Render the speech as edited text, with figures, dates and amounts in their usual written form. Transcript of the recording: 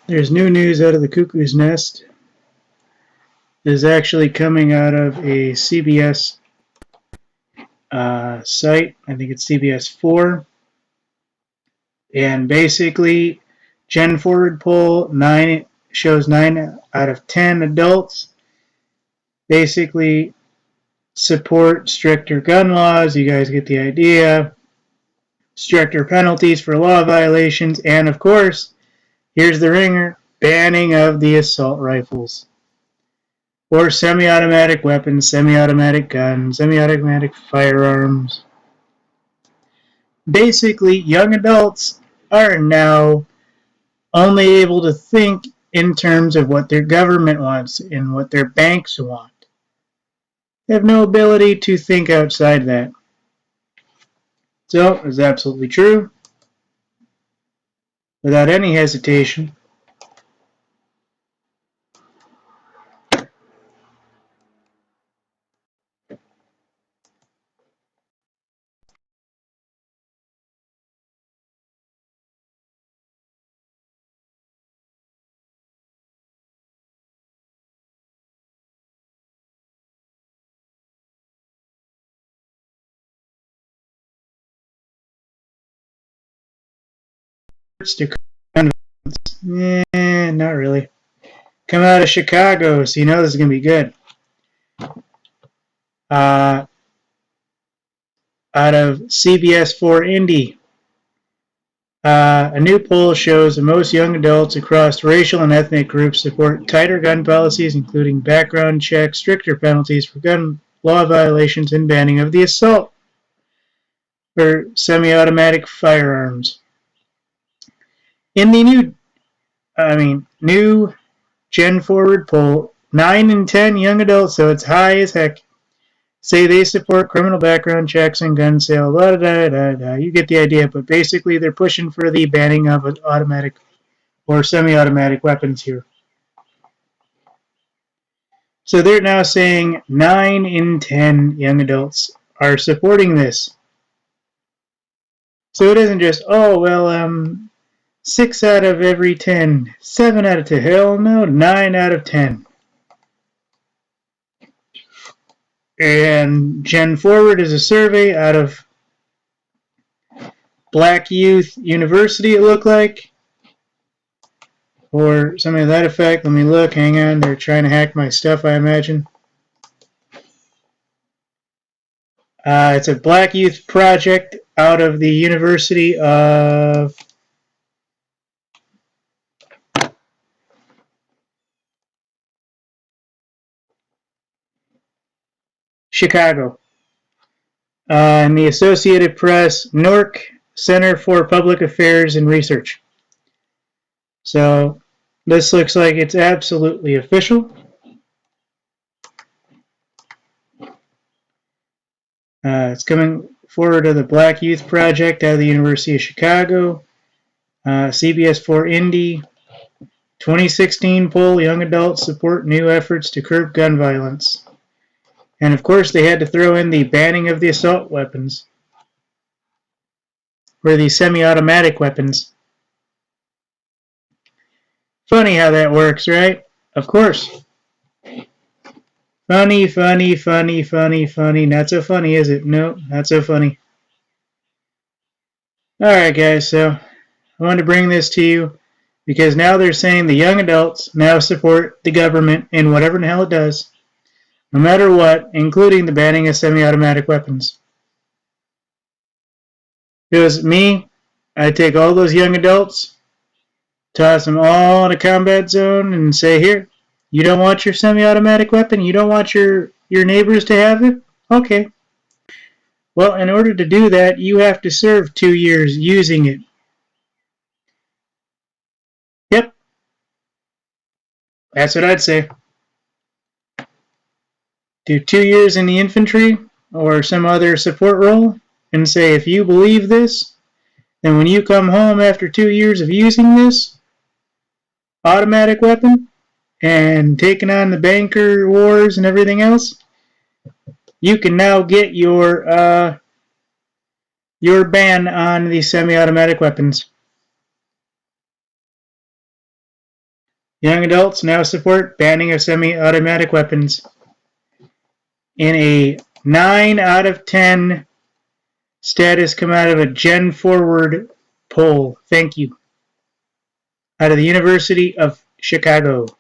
There's new news out of the cuckoo's nest. This is actually coming out of a CBS site. I think it's CBS 4. And basically, GenForward poll shows 9 out of 10 adults basically support stricter gun laws. You guys get the idea. Stricter penalties for law violations. And of course, here's the ringer, banning of the assault rifles. Or semi-automatic weapons, semi-automatic guns, semi-automatic firearms. Basically, young adults are now only able to think in terms of what their government wants and what their banks want. They have no ability to think outside that. So, it's absolutely true. Without any hesitation. Not really. Come out of Chicago, so you know this is going to be good. Out of CBS 4 Indy. A new poll shows that most young adults across racial and ethnic groups support tighter gun policies, including background checks, stricter penalties for gun law violations, and banning of the assault for semi-automatic firearms. In the new GenForward poll, 9 in 10 young adults, so it's high as heck, say they support criminal background checks and gun sale. Blah, blah, blah, blah. You get the idea, but basically they're pushing for the banning of automatic or semi-automatic weapons here. So they're now saying 9 in 10 young adults are supporting this. So it isn't just, 6 out of every 10, 7 out of 10, hell no, 9 out of 10. And GenForward is a survey out of Black Youth University, it looked like. Or something to that effect. Let me look, hang on, they're trying to hack my stuff, I imagine. It's a Black Youth project out of the University of Chicago. And the Associated Press-NORC Center for Public Affairs and Research. So this looks like it's absolutely official. It's coming forward to the Black Youth Project out of the University of Chicago. CBS 4 Indy. 2016 poll, young adults support new efforts to curb gun violence. And of course they had to throw in the banning of the assault weapons. Or the semi-automatic weapons. Funny how that works, right? Of course. Funny, funny, funny, funny, funny. Not so funny, is it? No, not so funny. Alright guys, so I wanted to bring this to you because now they're saying the young adults now support the government in whatever the hell it does, no matter what, including the banning of semi-automatic weapons. If it was me, I'd take all those young adults, toss them all in a combat zone and say, here, you don't want your semi-automatic weapon? You don't want your neighbors to have it? Okay. Well, in order to do that, you have to serve 2 years using it. Yep. That's what I'd say. Do 2 years in the infantry or some other support role and say, if you believe this, then when you come home after 2 years of using this automatic weapon and taking on the banker wars and everything else, you can now get your ban on the semi-automatic weapons. Young adults now support banning of semi-automatic weapons in a 9 out of 10 status come out of a GenForward poll. Thank you. Out of the University of Chicago.